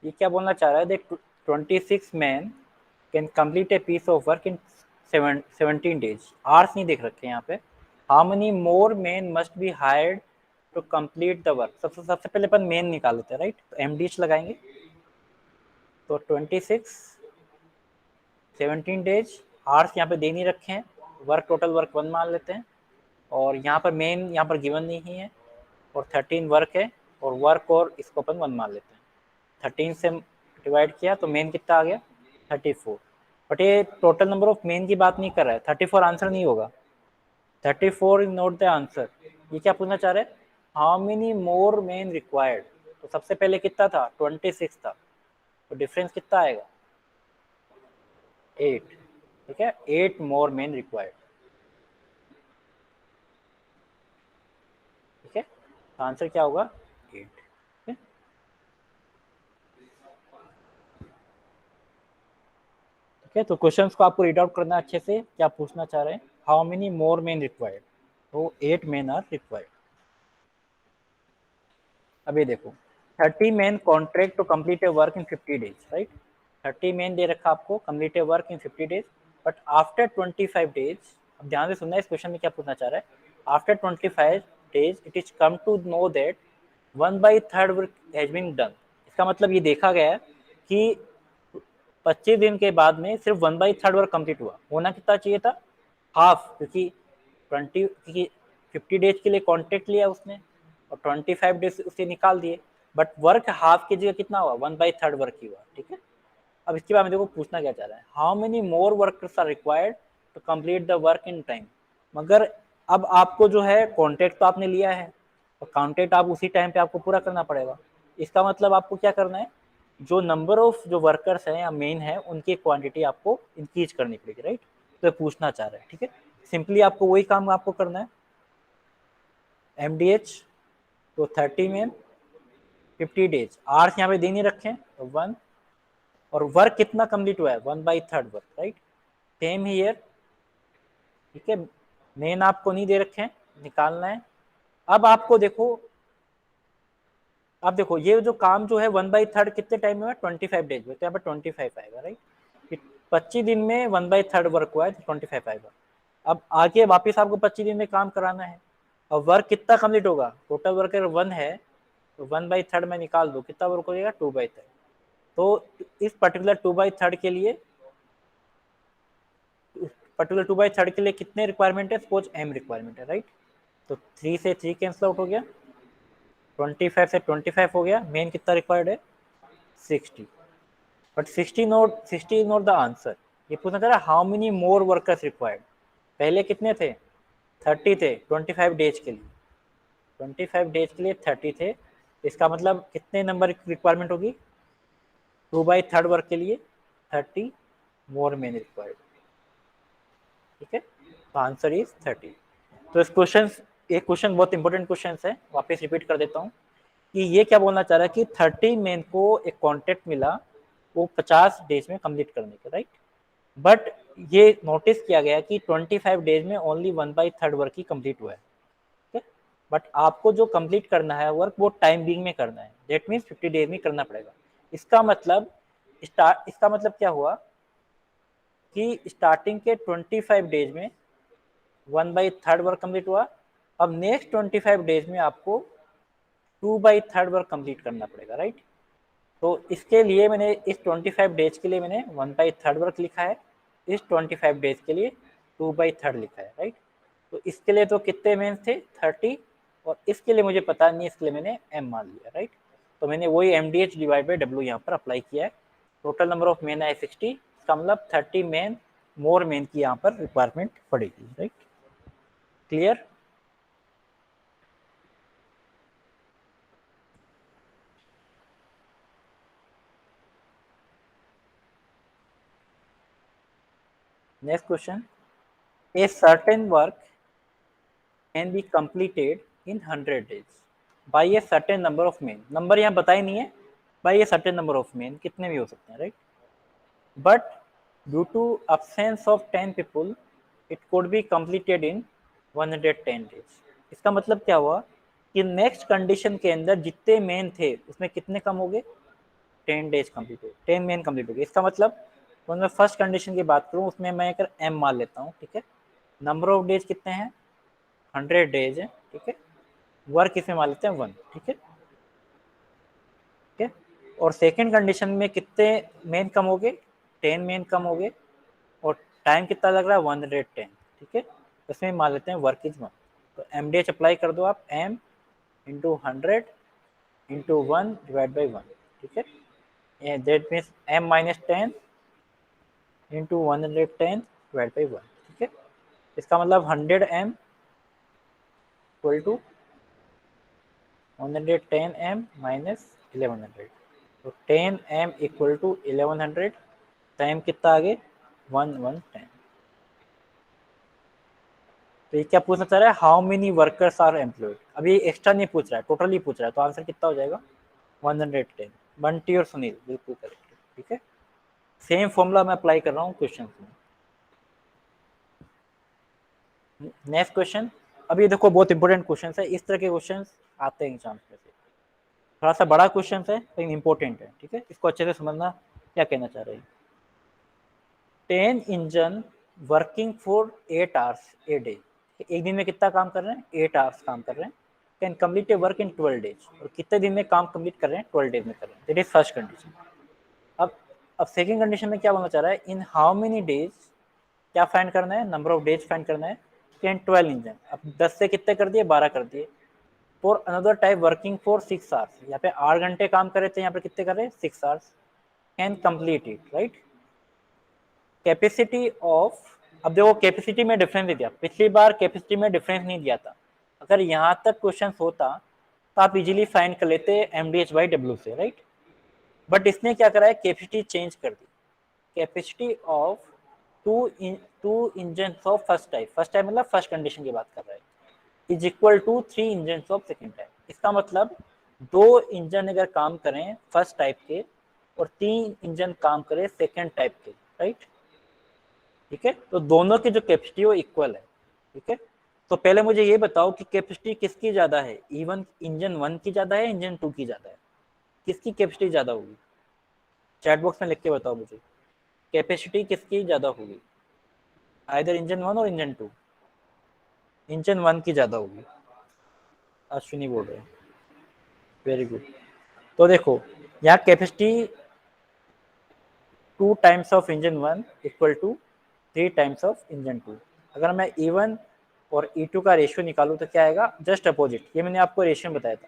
ये क्या बोलना चाह रहा है, देख 26 man can complete a piece of work in 17 days. Hours नहीं देख रखे यहाँ पे। How many more man must be hired to complete the work. सबसे पहले अपन मेन निकाल लेते हैं, राइट। तो एमडीएच लगाएंगे, तो 26 17 डेज, आवर्स यहाँ पे दे नहीं रखे हैं, वर्क टोटल वर्क 1 मान लेते हैं, और यहाँ पर मेन यहाँ पर गिवन नहीं है, और 13 वर्क है, और वर्क और इसको अपन 1 मान लेते हैं। 13 से डिवाइड किया तो मेन कितना आ गया 34। बट ये टोटल नंबर ऑफ मेन की बात नहीं कर रहा है, 34 आंसर नहीं होगा, 34 इज नॉट द आंसर। ये क्या पूछना चाह रहे हैं, how many more men required. तो सबसे पहले कितना था 26 था, तो डिफरेंस कितना आएगा 8, ठीक है, 8 मोर मेन रिक्वायर्ड, ठीक है। तो आंसर क्या होगा 8। ठीक है, तो क्वेश्चंस को आपको रीड आउट करना अच्छे से, क्या पूछना चाह रहे हैं, how many more men required, तो 8 मेन आर रिक्वायर्ड। अभी देखो 30 men contract to complete A work in 50 days, right. 30 men दे रखा आपको, complete A work in 50 days, but after 25 days, अब ध्यान से सुनना इस क्वेश्चन में क्या पूछना चाह रहा है, after 25 days it is come to know that 1/3 work has been done. इसका मतलब ये देखा गया है कि 25 दिन के बाद में सिर्फ 1/3 वर्क कंप्लीट हुआ, होना कितना चाहिए था हाफ, क्योंकि 50 डेज के लिए कॉन्ट्रैक्ट लिया उसने और 25 डेज उसे निकाल दिए, बट वर्क हाफ की जगह कितना हुआ 1/3 वर्क ही हुआ, ठीक है। अब इसके बाद में देखो पूछना क्या चाह रहा है, how many more workers are required to complete the work in time. मगर अब आपको जो है कॉन्ट्रैक्ट तो आपने लिया है, और कॉन्ट्रैक्ट आप उसी टाइम पे आपको पूरा करना पड़ेगा। इसका मतलब आपको क्या करना है, जो नंबर ऑफ जो वर्कर्स हैं या मेन है उनकी क्वांटिटी आपको इंक्रीज करनी पड़ेगी, राइट। तो पूछना चाह रहा है, ठीक है, सिंपली आपको वही काम आपको करना है, एमडीएच तो 30 में 50 डेज, आवर्स यहाँ पे दे नहीं रखे तो 1, और वर्क कितना कंप्लीट हुआ है 1/3 वर्क, राइट। सेम हियर, ठीक है, मेन आपको नहीं दे रखे हैं, निकालना है। अब आपको देखो, अब देखो ये जो काम जो है 1/3 कितने टाइम में हुआ 25 डेज में, तो यहाँ पर 25 आएगा, राइट। 25 दिन में 1/3 वर्क हुआ है तो 25 आएगा। अब आगे वापस आपको 25 दिन में काम कराना है, और वर्क कितना कंप्लीट होगा, टोटल वर्क अगर 1 है तो 1/3 में निकाल दो, कितना वर्क हो जाएगा 2/3। तो इस पर्टिकुलर 2/3 के लिए, पर्टिकुलर 2/3 के लिए कितने रिक्वायरमेंट है, सपोज m रिक्वायरमेंट है, राइट। तो 3 से 3 कैंसिल आउट हो गया, 25 से 25 हो गया, मेन कितना रिक्वायर्ड है 60, but 60 is not the answer. ये पूछना चाह रहा है how many more workers required. पहले कितने थे 30 थे 25 डेज के लिए, 25 डेज के लिए 30 थे, इसका मतलब कितने नंबर रिक्वायरमेंट होगी 2/3 वर्क के लिए 30 मोर मेन रिक्वायर्ड, ठीक है। तो आंसर इज 30। तो इस क्वेश्चन, एक क्वेश्चन बहुत इंपॉर्टेंट क्वेश्चन है, वापस रिपीट कर देता हूँ कि ये क्या बोलना चाह रहा है कि 30 मेन को एक कॉन्ट्रैक्ट मिला वो 50 डेज में कंप्लीट करने के, राइट। बट ये नोटिस किया गया कि 25 डेज में ओनली 1/3 वर्क ही कंप्लीट हुआ है, ठीक है। बट आपको जो कंप्लीट करना है वर्क वो टाइम बीइंग में करना है, दैट मीन्स 50 डेज में करना पड़ेगा। इसका मतलब इसका मतलब क्या हुआ कि स्टार्टिंग के 25 डेज में 1/3 वर्क कंप्लीट हुआ, अब नेक्स्ट 25 डेज में आपको 2/3 वर्क कंप्लीट करना पड़ेगा, राइट। तो इसके लिए मैंने इस 25 डेज के लिए मैंने 1/3 वर्क लिखा है, इस 25 डेज के लिए 2/3 लिखा है, राइट। तो इसके लिए तो कितने मेन थे 30, और इसके लिए मुझे पता नहीं, इसके लिए मैंने m मान लिया, राइट। तो मैंने वही MDH डिवाइड बाई W यहाँ पर अप्लाई किया है। टोटल नंबर ऑफ मेन है 60, इसका मतलब 30 मेन मोर मेन की यहाँ पर रिक्वायरमेंट पड़ेगी, right. Clear. Next question, a certain work can be completed in 100 days by a certain number of men। Number यहाँ बताए नहीं है, by a certain number of men कितने भी हो सकते हैं, right. But due to absence of 10 people it could be completed in 110 days। इसका मतलब क्या हुआ कि नेक्स्ट कंडीशन के अंदर जितने मेन थे उसमें कितने कम हो गए 10 डेज कंप्लीट हो, 10 मेन कंप्लीट हो गए। इसका मतलब तो मैं फर्स्ट कंडीशन की बात करूँ उसमें मैं अगर m मान लेता हूँ, ठीक है, नंबर ऑफ डेज कितने हैं 100 डेज है, ठीक है, वर्क इसमें मान लेते हैं 1, ठीक है, ठीक है। और सेकंड कंडीशन में कितने मेन कम हो गए 10 मेन कम हो गए और टाइम कितना लग रहा है 110, ठीक है, इसमें मान लेते हैं वर्क इज 1। तो एम डी एच अप्लाई कर दो आप, m into 100 into 1 divide by 1, ठीक है, that means m minus 10 into 110 divide by 1, ठीक है। इसका मतलब 100m equal to 110m minus 1100, तो 10m इक्वल टू 1100, टाइम कितना आगे 110। तो ये क्या पूछना चाह रहा है, how many workers are employed. अभी एक्स्ट्रा नहीं पूछ रहा है, टोटली पूछ रहा है, तो आंसर कितना हो जाएगा 110। बंटी और सुनील बिल्कुल करेक्ट, ठीक है। सेम फॉर्मूला मैं अप्लाई कर रहा हूँ क्वेश्चन में। नेक्स्ट क्वेश्चन, अभी देखो बहुत इंपॉर्टेंट क्वेश्चन है, इस तरह के क्वेश्चन आते हैं एग्जाम में से, थोड़ा सा बड़ा क्वेश्चन है लेकिन इंपॉर्टेंट है, ठीक है, इसको अच्छे से समझना क्या कहना चाह रहे हैं। 10 engine working for 8 hours a day, एक दिन में कितना काम कर रहे हैं 8 आवर्स काम कर रहे हैं, can complete A work in 12 days, और कितने दिन में काम कंप्लीट कर रहे हैं 12 डेज में कर रहे हैं, दैट इज फर्स्ट कंडीशन। अब सेकंड कंडीशन में क्या बोलना चाह रहा है, इन हाउ मेनी डेज, क्या फाइंड करना है, नंबर ऑफ डेज फाइंड करना है, कैन 12 इंजन, अब 10 से कितने कर दिए 12 कर दिए, for another type working for 6 hours, यहाँ पे 8 घंटे काम कर रहे थे, यहाँ पे कितने कर रहे हैं 6 hours, can complete it, right. Capacity of, अब देखो कैपेसिटी में डिफरेंस नहीं दिया, पिछली बार कैपेसिटी में डिफरेंस नहीं दिया था, अगर यहाँ तक क्वेश्चन होता तो आप इजीली फाइंड कर लेते M D H by W से, राइट। बट इसने क्या करा है, कैपेसिटी चेंज कर दी, capacity of two engine of first type मतलब फर्स्ट कंडीशन की बात कर रहा है, is equal to 3 engine of second type. इसका मतलब 2 इंजन अगर काम करें फर्स्ट टाइप के और 3 इंजन काम करें सेकेंड टाइप के, राइट, ठीक है, तो दोनों की जो कैपेसिटी वो इक्वल है, ठीक है। तो पहले मुझे ये बताओ कि कैपेसिटी किसकी ज्यादा है, इवन इंजन 1 की ज्यादा है इंजन 2 की ज्यादा है, किसकी कैपेसिटी ज्यादा होगी, चैट बॉक्स में लिख के बताओ मुझे, कैपेसिटी किसकी ज्यादा होगी, आइदर इंजन 1 और इंजन 2, इंजन 1 की ज्यादा होगी, अश्विनी बोल रहे हैं, वेरी गुड। तो देखो यहाँ capacity 2 times of engine 1 equal to 3 times of engine 2, अगर मैं E1 और E2 का रेशियो निकालूं तो क्या आएगा, जस्ट अपोजिट, ये मैंने आपको रेशियो बताया था,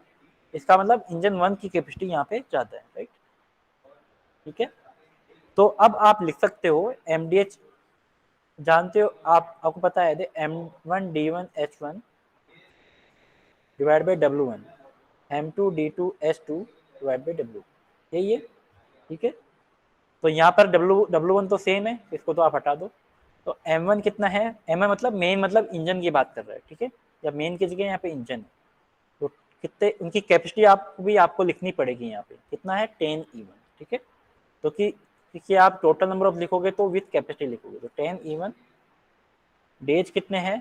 इसका मतलब इंजन 1 की कैपेसिटी यहाँ पे ज्यादा है, राइट, ठीक है। तो अब आप लिख सकते हो MDH, जानते हो आप, आपको पता है M1D1H1 divide by W1, M2D2S2 divide by W, यही है, ठीक है। तो यहाँ पर W1 तो सेम है, इसको तो आप हटा दो, तो M1 कितना है, M मतलब मेन मतलब इंजन की बात कर रहा है, ठीक है, या मेन की जगह यहाँ पे इंजन है, तो कितने उनकी कैपेसिटी आपको लिखनी पड़ेगी यहाँ पे, कितना है 10 E1, ठीक है। तो कि आप टोटल नंबर ऑफ लिखोगे तो विथ कैपेसिटी लिखोगे, तो 10 E1, डेज कितने हैं,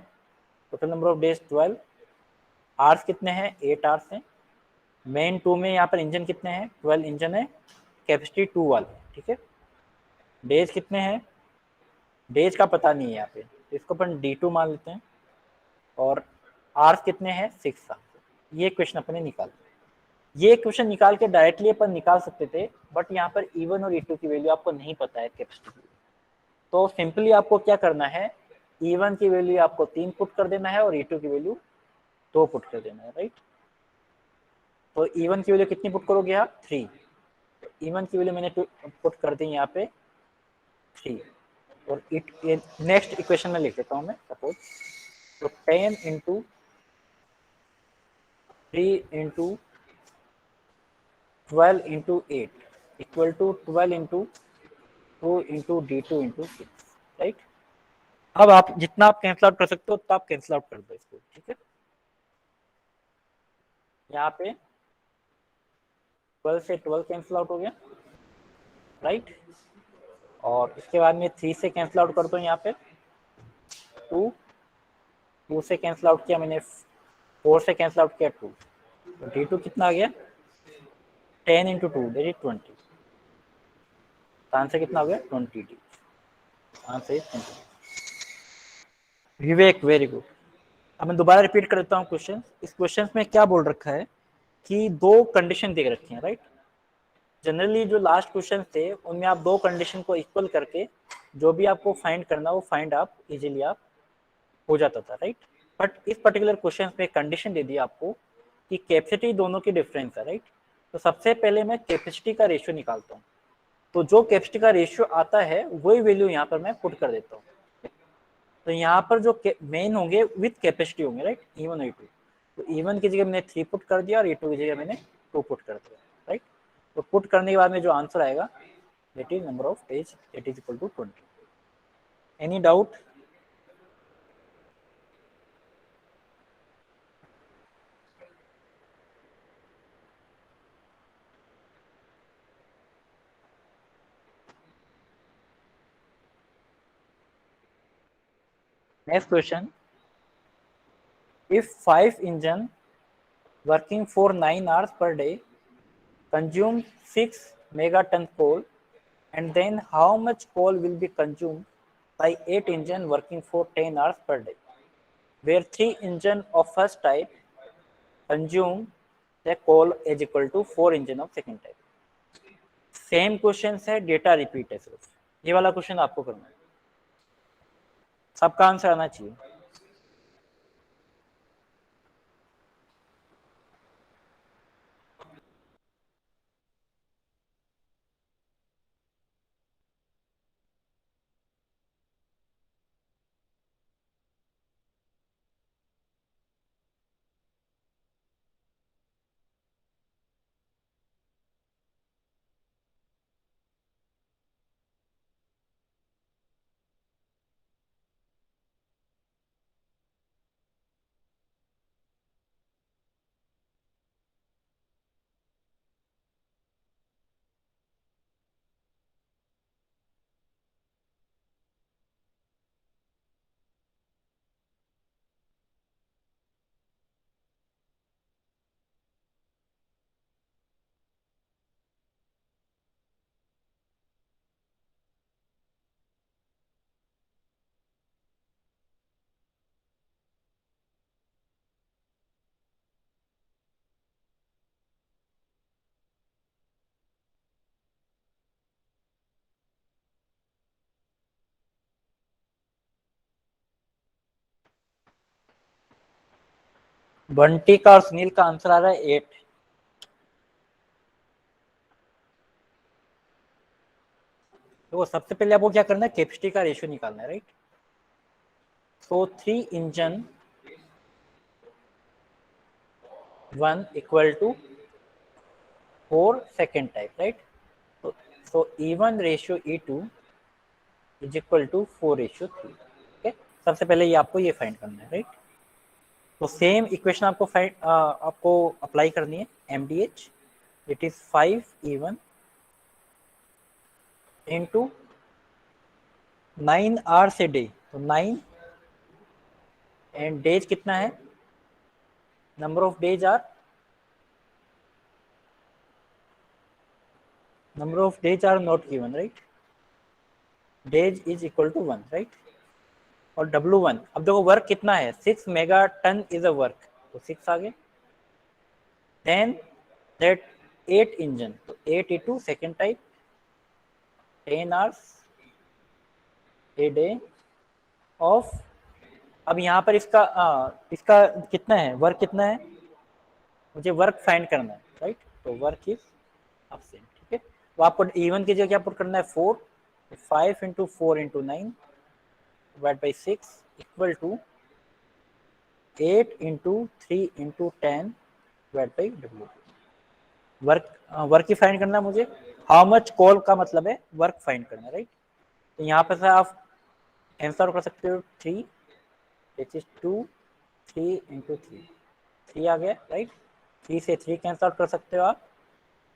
total number of days 12, hours कितने हैं 8 आवर्स हैं, मेन 2 में यहाँ पर इंजन कितने हैं 12 इंजन है, कैपेसिटी 2 वाले, ठीक है। डेज कितने हैं, डेज का पता नहीं है यहाँ पे, इसको अपन D2 मान लेते हैं, और आवर्स कितने हैं 6 आवर्स, ये क्वेश्चन अपने निकाल, ये क्वेश्चन निकाल के डायरेक्टली अपन निकाल सकते थे, बट यहाँ पर E1 और E2 की वैल्यू आपको नहीं पता है कैपेसिटी की, तो सिंपली आपको क्या करना है, E1 की वैल्यू आपको 3 पुट कर देना है और E2 की वैल्यू 2 पुट कर देना है, राइट। तो E1 की वैल्यू कितनी पुट करोगे आप 3, तो E1 की वैल्यू मैंने पुट कर दी यहाँ पे 3, और नेक्स्ट इक्वेशन में लिख देता हूँ मैं, सपोज तो 10 into 3 into 12 into 8 equal to 12 into 2 into D2 into 6, right. अब आप जितना आप कैंसिल आउट कर सकते हो तो आप कैंसिल आउट कर दो इसको, ठीक है। यहाँ पे 12 से 12 कैंसिल आउट हो गया, राइट, और इसके बाद में 3 से कैंसिल आउट कर दो, यहाँ पे 2 से कैंसिल आउट किया मैंने, 4 से कैंसिल आउट किया 2, तो D2 कितना आ गया 10 इंटू 2 दैट इज 20, आंसर कितना हो गया 20D। Answer is 20। Vivek very good. अब मैं दोबारा रिपीट कर देता हूँ क्वेश्चन। इस क्वेश्चन में क्या बोल रखा है कि दो कंडीशन दे रखी है, राइट। जनरली जो लास्ट क्वेश्चन थे उनमें आप दो कंडीशन को इक्वल करके जो भी आपको फाइंड करना वो फाइंड आप इजीली आप हो जाता था, राइट। बट इस पर्टिकुलर क्वेश्चन में कंडीशन दे दी आपको कि कैपेसिटी दोनों की डिफरेंस है, राइट। तो सबसे पहले मैं कैपेसिटी का रेशियो निकालता हूँ। तो जो कैपेसिटी का रेशियो आता है वही वैल्यू यहाँ पर मैं पुट कर देता हूँ। तो यहाँ पर जो मेन होंगे विथ कैपेसिटी होंगे, राइट, E1 और E2। तो E1 की जगह मैंने 3 पुट कर दिया और E2 की जगह मैंने 2 पुट कर दिया, राइट। तो पुट करने के बाद में जो आंसर आएगा that is number of days that is equal to 20। Any doubt? Next question, if 5 engine working for 9 hours per day consume 6 megaton coal, and then how much coal will be consumed by 8 engine working for 10 hours per day, where 3 engine of first type consume the coal is equal to 4 engine of second type। Same question है, डेटा रिपीट है, सिर्फ ये वाला क्वेश्चन आपको करना है, सबका आंसर आना चाहिए। बंटी का और सुनील का आंसर आ रहा है 8। तो सबसे पहले आपको क्या करना है, कैपेसिटी का रेशियो निकालना है, राइट। तो 3 engine 1 equal to 4 second type, right. तो E1 ratio E2 is equal to 4 ratio 3। Okay, सबसे पहले ये आपको ये फाइंड करना है, राइट। तो सेम इक्वेशन आपको आपको अप्लाई करनी है, MDH it is 5E1 into 9 hours a day. तो 9 एंड डेज कितना है, number of days are not given, right. Days is equal to 1, right. और W1, अब देखो वर्क कितना है, 6 mega ton is a work, तो 6 आ गए। देन दैट 8 इंजन, तो 8 into second type 10 hours a day of. अब यहाँ पर इसका कितना है, वर्क कितना है, मुझे वर्क फाइंड करना है, राइट। तो वर्क इज अपसेंट, ठीक है। तो आपको E1 की जगह क्या पुट करना है, 4। 5 into 4 into 9 divide by 6 equal to 8 into 3 into 10 divide by W। Work ही फाइंड करना है मुझे, हाउ मच कॉल का मतलब है वर्क फाइंड करना, राइट। तो यहाँ पर आप आंसर कर सकते हो 3 विच इज 2 3 into 3, 3 आ गया, राइट। 3 से 3 कैंसल आउट कर सकते हो आप,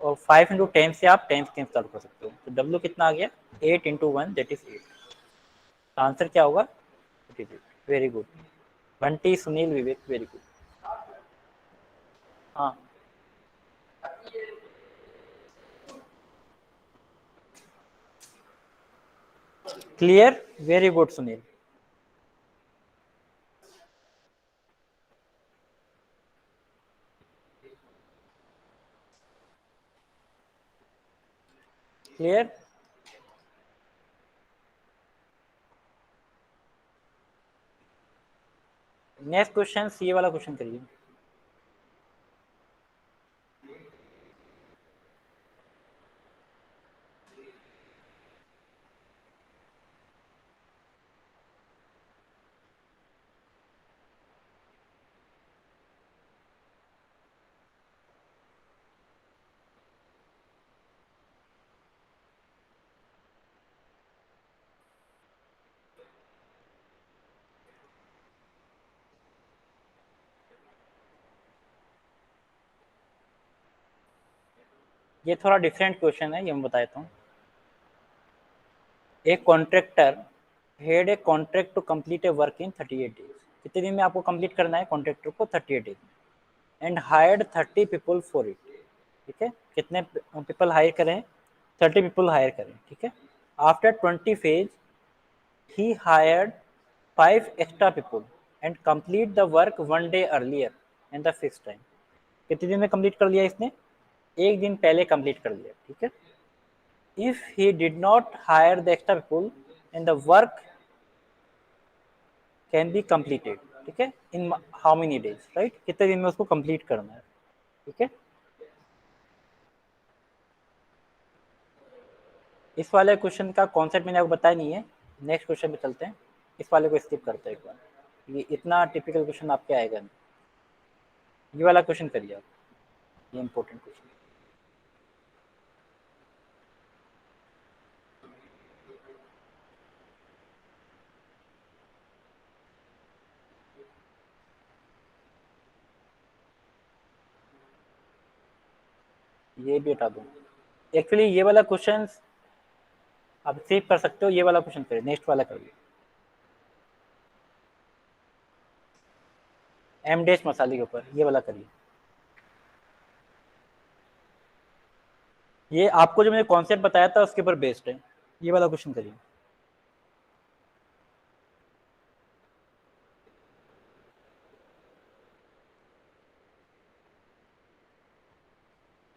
और 5 into 10 से आप 10 कैंसल आउट कर सकते हो। तो W कितना आ गया, 8 into 1 दैट इज 8। आंसर क्या होगा, very good Bunty, Sunil, Vivek, very good. हाँ, clear, very good Sunil. Clear. Next question, C वाला क्वेश्चन करिए। ये थोड़ा डिफरेंट क्वेश्चन है, ये मैं बता देता हूँ। एक contractor had a contract to complete A work in 38 days. कितने दिन में आपको कंप्लीट करना है कॉन्ट्रैक्टर को? 38 डेज में। And hired 30 people for it. ठीक है, कितने पीपल हायर करें? 30 पीपल हायर करें। ठीक है, after 20 phase he hired 5 extra people and complete the work 1 day earlier in the fix time. कितने दिन में कंप्लीट कर लिया इसने? एक दिन पहले कंप्लीट कर लिया। ठीक है, if he did not hire the extra people and the work can be completed, ठीक है, in how many days, right? कितने दिन में उसको कंप्लीट करना है। ठीक है, इस वाले क्वेश्चन का कॉन्सेप्ट मैंने आपको बताया नहीं है। नेक्स्ट क्वेश्चन पे चलते हैं, इस वाले को स्किप करते हैं एक बार, ये इतना टिपिकल क्वेश्चन आपके आएगा नहीं। ये वाला क्वेश्चन करिए आप, ये इंपॉर्टेंट क्वेश्चन। ये भी हटा दूँ? एक्चुअली ये वाला क्वेश्चन आप सेव कर सकते हो। ये वाला क्वेश्चन करिए, नेक्स्ट वाला करिए। एमडेच मसाले के ऊपर ये वाला करिए। ये आपको जो मैंने कॉन्सेप्ट बताया था उसके ऊपर बेस्ड है। ये वाला क्वेश्चन करिए।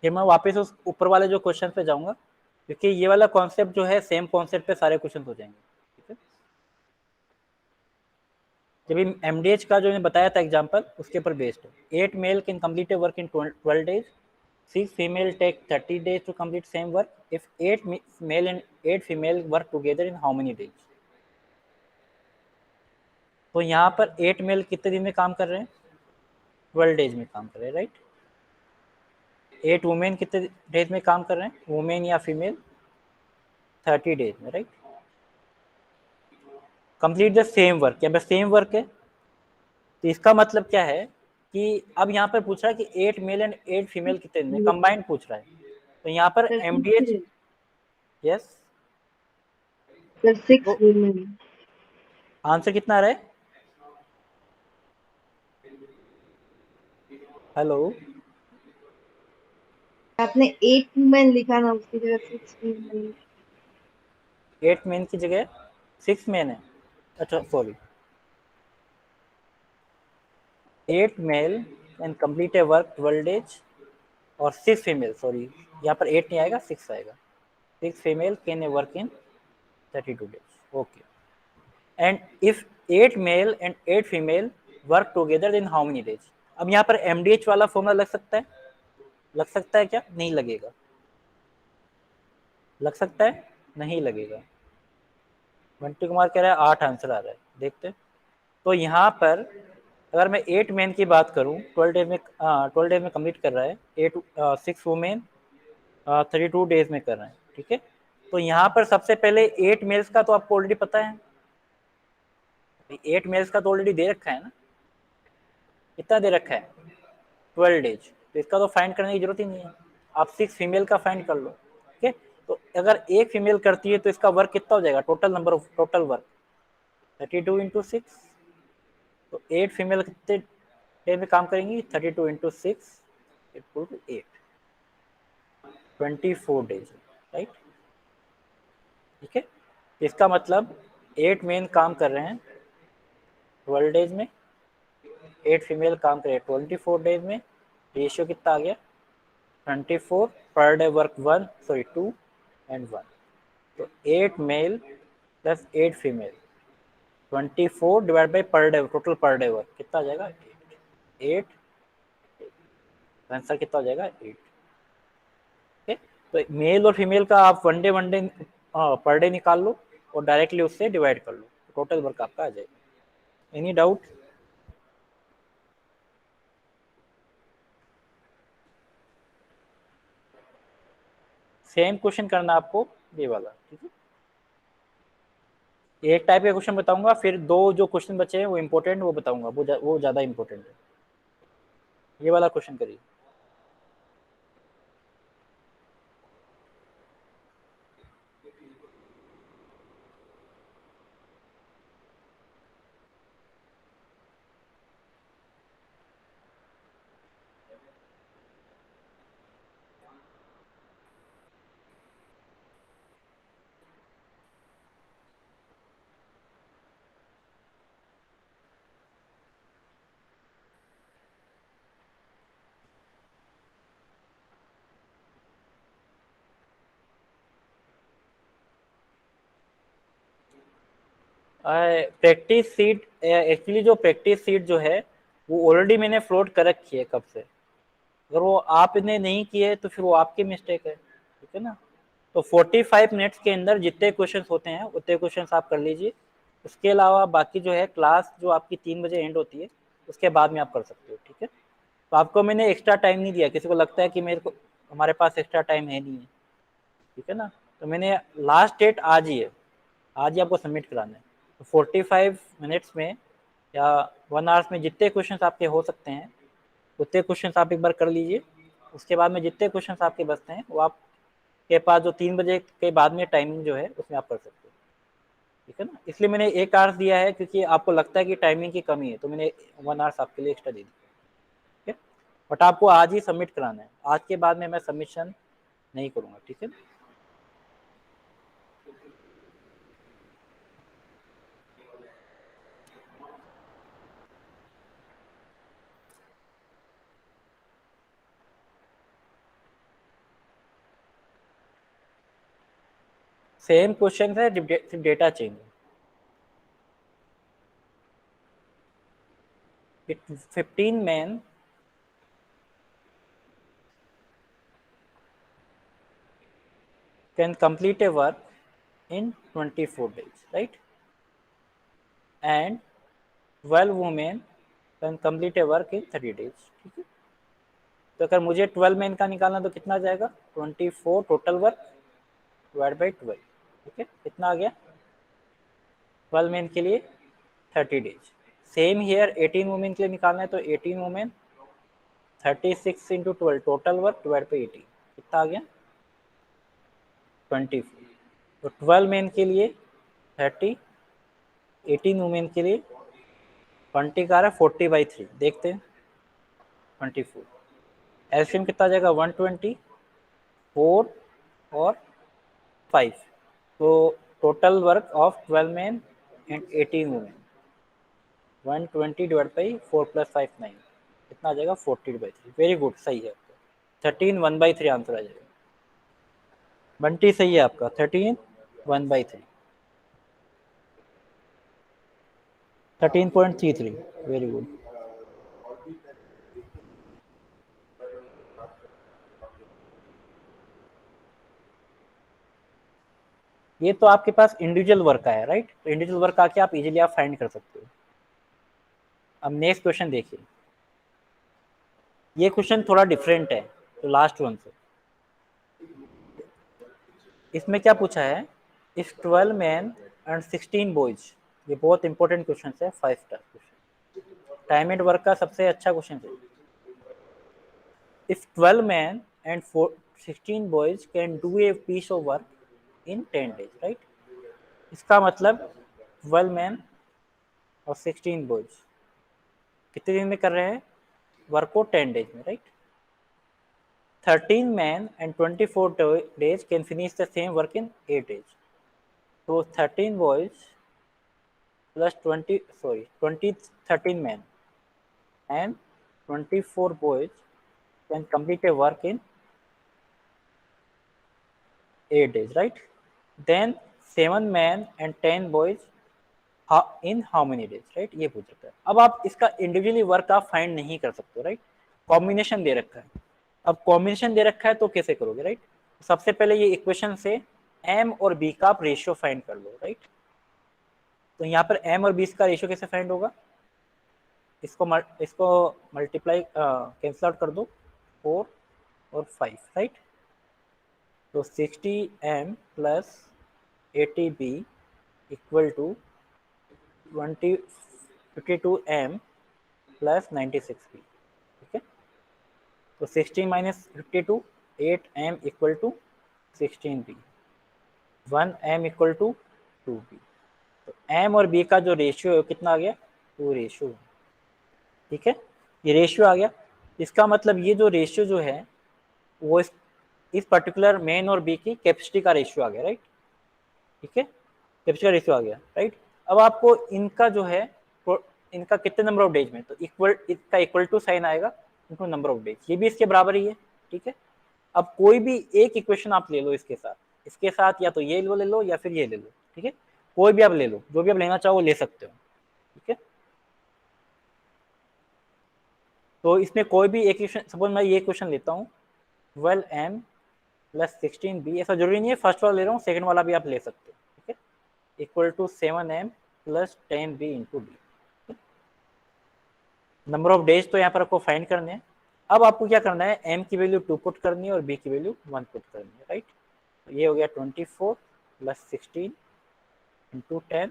फिर मैं वापस उस ऊपर वाले जो क्वेश्चन पे जाऊंगा, क्योंकि ये वाला कॉन्सेप्ट जो है सेम कॉन्सेप्ट पे सारे क्वेश्चन हो जाएंगे। ठीक है, जब एमडीएच का जो मैंने बताया था एग्जांपल, उसके ऊपर बेस्ड है। 8 male can complete A work in 12 days, 6 female take 30 days to complete same work. If 8 male and 8 female work together in how many days? तो यहाँ पर 8 मेल कितने दिन में काम कर रहे हैं? 12 डेज में काम कर रहे हैं, राइट। 8 वुमेन कितने डेज में काम कर रहे हैं, वुमेन या फीमेल? 30 डेज में, right. Complete the same work, क्या बस सेम वर्क है? तो इसका मतलब क्या है कि अब यहाँ पर पूछ रहा है कि 8 मेल एंड 8 फीमेल कितने दिन में, कंबाइंड पूछ रहा है। तो यहाँ पर एमडीएच, यस, आंसर कितना आ रहा है? हेलो, आपने 8 वुमेन लिखा ना, उसकी जगह 6 वुमेन। 8 मेन की जगह 6 मेन है। अच्छा sorry, 8 male and complete A work 12 days और 6 फीमेल, सॉरी यहाँ पर 8 नहीं आएगा, 6 आएगा। 6 female can a work in 32 days, okay. And if 8 male and 8 female work together in how many days? अब यहाँ पर एमडीएच वाला फॉर्मूला लग सकता है? लग सकता है क्या? नहीं लगेगा। लग सकता है? नहीं लगेगा। बंटी कुमार कह रहा है 8 आंसर आ रहा है, देखते। तो यहाँ पर अगर मैं 8 मैन की बात करूँ, 12 डेज में कंप्लीट कर रहा है। 6 वुमेन 32 डेज में कर रहे हैं। ठीक है, तो यहाँ पर सबसे पहले 8 मेल्स का तो आपको ऑलरेडी पता है, 8 मेल्स का तो ऑलरेडी दे रखा है ना। कितना दे रखा है? 12 डेज। तो इसका तो फाइंड करने की जरूरत ही नहीं है, आप 6 फीमेल का फाइंड कर लो। ठीक है, तो अगर एक फीमेल करती है तो इसका वर्क कितना हो जाएगा? Total number of total work 32 into 6। तो 8 फीमेल कितने डे में काम करेंगी? 32 into 6 equal to 8, 24 days, right. ठीक है, इसका मतलब 8 मेन काम कर रहे हैं 12 डेज में, 8 फीमेल काम कर रहे हैं 24 डेज में। रेशियो कितना आ गया 24 पर डे वर्क 1 सॉरी 2 एंड 1, तो 8 male plus 8 female 24 divide by पर डे टोटल पर डे वर्क कितना आ जाएगा 8, आंसर कितना हो जाएगा 8। ठीक है, तो मेल और फीमेल का आप वन डे पर डे निकाल लो और डायरेक्टली उससे डिवाइड कर लो, टोटल वर्क आपका आ जाएगा। Any doubt? सेम क्वेश्चन करना आपको ये वाला, ठीक है। एक टाइप के क्वेश्चन बताऊंगा, फिर दो जो क्वेश्चन बचे हैं वो इंपॉर्टेंट वो बताऊंगा, वो ज्यादा इंपॉर्टेंट है। ये वाला क्वेश्चन करिए। प्रैक्टिस सीट, एक्चुअली जो प्रैक्टिस सीट जो है वो ऑलरेडी मैंने फ्लोट कर रखी है कब से, अगर वो आपने नहीं किए तो फिर वो आपकी मिस्टेक है, ठीक है ना। तो 45 मिनट्स के अंदर जितने क्वेश्चन होते हैं उतने क्वेश्चन आप कर लीजिए। उसके अलावा बाकी जो है क्लास जो आपकी 3 बजे एंड होती है उसके बाद में आप कर सकते हो, ठीक है। तो आपको मैंने एक्स्ट्रा टाइम नहीं दिया, किसी को लगता है कि मेरे को हमारे पास एक्स्ट्रा टाइम है नहीं है, ठीक है ना। तो मैंने लास्ट डेट आज ही है, आज ही आपको सबमिट कराना है। तो 45 मिनट्स में या 1 आवर्स में जितने क्वेश्चन आपके हो सकते हैं उतने क्वेश्चन आप एक बार कर लीजिए। उसके बाद में जितने क्वेश्चन आपके बचते हैं वो आपके पास जो 3 बजे के बाद में टाइमिंग जो है उसमें आप कर सकते हो, ठीक है ना। इसलिए मैंने 1 आवर्स दिया है क्योंकि आपको लगता है कि टाइमिंग की कमी है, तो मैंने 1 आवर्स आपके लिए एक्स्ट्रा दे दी, ठीक है। बट आपको आज ही सबमिट कराना है, आज के बाद में मैं सबमिशन नहीं करूँगा, ठीक है। सेम क्वेश्चन है, सिर्फ डेटा चेंज है। 15 men can complete a work in 24 days, right? And 12 women can complete a work in 30 days, ठीक है। तो अगर मुझे 12 मैन का निकालना तो कितना जाएगा 24 टोटल वर्क डिवाइड बाई 12, ठीक है। कितना आ गया 12 मैन के लिए 30 डेज। सेम हियर 18 वुमेन के लिए निकालना है तो 18 women 36 into 12 total work divide by 18 कितना आ गया 24। तो 12 मैन के लिए 30, 18 वुमेन के लिए 20 का रहा है 40/3, देखते हैं 24। एलसीएम कितना आ जाएगा 120, 4 और 5, तो total work of 12 man and 18 women 120 divide by 4 plus 5 9 कितना आ जाएगा 40/3। वेरी गुड, सही है आपका 13 1/3 आंसर आ जाएगा। बंटी सही है आपका 13 1/3, 13.33, वेरी गुड। ये तो आपके पास इंडिविजुअल वर्क आया, राइट। तो इंडिविजुअल वर्क आके आप इजीली आप फाइंड कर सकते हो। अब नेक्स्ट क्वेश्चन देखिए, ये क्वेश्चन थोड़ा डिफरेंट है तो लास्ट वन से। इसमें क्या पूछा है, इस 12 मैन एंड 16 बॉयज, ये बहुत इंपॉर्टेंट क्वेश्चन है, 5 star question, time and work का सबसे अच्छा क्वेश्चन है। If 12 man and 16 boys can do a piece of work in 10 days, right. इसका मतलब 12 मैन और 16 बॉयज कितने दिन में कर रहे हैं वर्क को 10 डेज में, right. 13 men and 24 days can finish the same work in 8 days. तो 13 boys plus 13 men and 24 boys can complete a work in 8 days, right? Then 7 men and 10 boys in how many days, right? ये पूछ रखा है। अब आप इसका इंडिविजुअली वर्क आप फाइंड नहीं कर सकते, राइट? कॉम्बिनेशन दे रखा है। अब कॉम्बिनेशन दे रखा है तो कैसे करोगे, राइट? सबसे पहले ये इक्वेशन से m और b का आप रेशियो फाइंड कर लो, राइट? तो यहाँ पर m और b का रेशियो कैसे फाइंड होगा? इसको मल्टीप्लाई कैंसिल आउट कर दो, 4 और 5, राइट? तो 60m plus 80b equal to 52m plus 96b, ठीक है? तो 16 minus 52, 8m equal to 16b, 1m equal to 2b। तो m और b का जो रेशियो है कितना आ गया? 2 रेशियो, ठीक है? ये रेशियो आ गया। इसका मतलब ये जो रेशियो जो है वो इस पर्टिकुलर मेन और बी की कैपेसिटी का रेशियो आ गया, राइट? ठीक है, कैपेसिटी का रेशियो आ गया, राइट? अब आपको इनका जो है इनका कितने नंबर ऑफ डेज में, तो इसका इक्वल टू साइन आएगा इनटू नंबर ऑफ डेज, ये भी इसके बराबर ही है, ठीक है? अब कोई भी एक इक्वेशन आप ले लो इसके साथ या तो ये ले लो या फिर ये ले लो, ठीक है? कोई भी आप ले लो, जो भी आप लेना चाहो ले सकते हो, ठीक है? तो इसमें कोई भी एक इक्वेशन, सपोज मैं ये क्वेश्चन लेता हूँ 12m प्लस 16b, ऐसा जरूरी नहीं है फर्स्ट वाला ले रहा हूँ, सेकंड वाला भी आप ले सकते हो, ठीक है? Equal to 7m plus 10b into D. Number of days तो यहाँ पर आपको फाइंड करने हैं। अब आपको क्या करना है, m की वैल्यू 2 पुट करनी है और b की वैल्यू 1 पुट करनी है, राइट? तो ये हो गया 24 plus 16 into 10,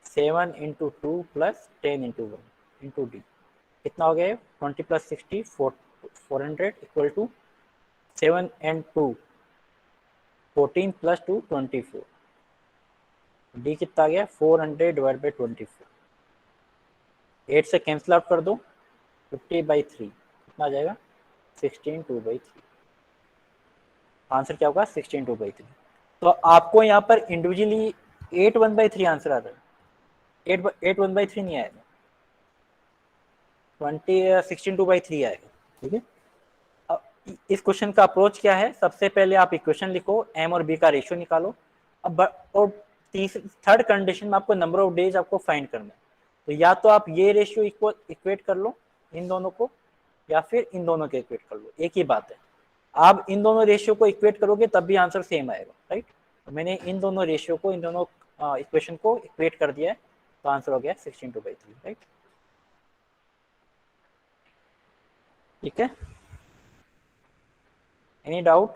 7 into 2 plus 10 into 1 into D. कितना हो गया? 20 plus 60 400 equal to 7 and 2 14 plus 2 24। D कितना आ गया? 400 डिवाइड बाई 24। 8 से कैंसिल आउट कर दो, 50/3 कितना आ जाएगा? 16/2/3। आंसर क्या होगा? 16/2/3। तो आपको यहाँ पर इंडिविजुअली 8/1/3 आंसर आ रहा है, 8/1/3 नहीं आएगा, 16/2/3 आएगा, ठीक है? इस क्वेश्चन का अप्रोच क्या है? सबसे पहले आप इक्वेशन लिखो, m और b का रेशियो निकालो। अब और थर्ड कंडीशन में आपको नंबर ऑफ डेज आपको फाइंड करना है। तो या तो आप ये रेशियो इक्वेट कर लो इन दोनों को, या फिर इन दोनों के इक्वेट कर लो, एक ही बात है। आप इन दोनों रेशियो को इक्वेट करोगे तब भी आंसर सेम आएगा, राइट? तो मैंने इन दोनों रेशियो को, इन दोनों इक्वेशन को इक्वेट कर दिया है, तो आंसर हो गया 16/3, राइट? ठीक है, एनी डाउट?